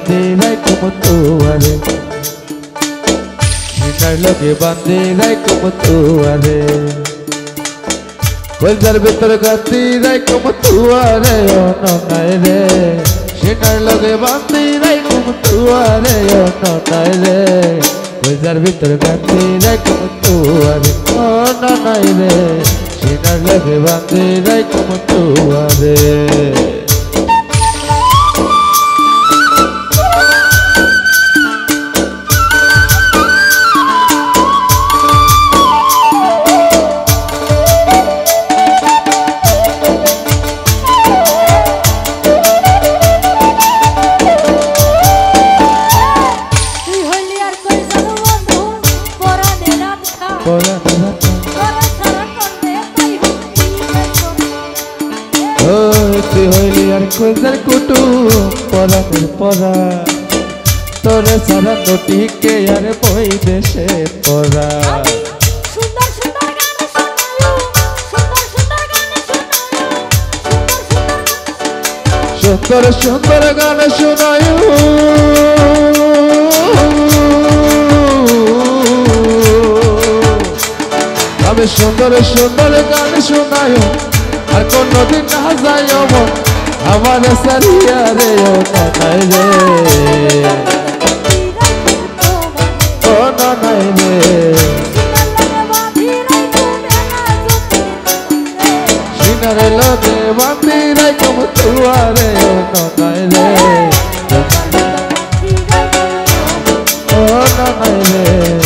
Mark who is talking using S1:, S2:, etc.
S1: বান্ধি রাইখুম তুয়ারে সিনার লগে বান্ধি রাইখুম তুয়ারে কলজার ভিতর গান্ধি রাইখুম তুয়ারে ও ননাই রে সিনার লগে বান্ধি রাইখুম তুয়ারে ও ননাই রে কলজার ভিতর গান্ধি রাইখুম তুয়ারে ও ননাই রে সিনার লগে বান্ধি রাইখুম তুয়ারে তুই হইলি আর কইজার কুটু পরানের পরা তোরে সারা নটিকে আর বই দেশে পরা সুন্দর সুন্দর গান শোনায় আমি সুন্দর সুন্দর গান শোনায় আর কোনদিন না যায় মন আমার সারিয়া রে ও ননাই রে ও ননাই রে সিনারে লগে বান্ধি রাইখুম তুয়ারে ও ননাই রে ও ননাই রে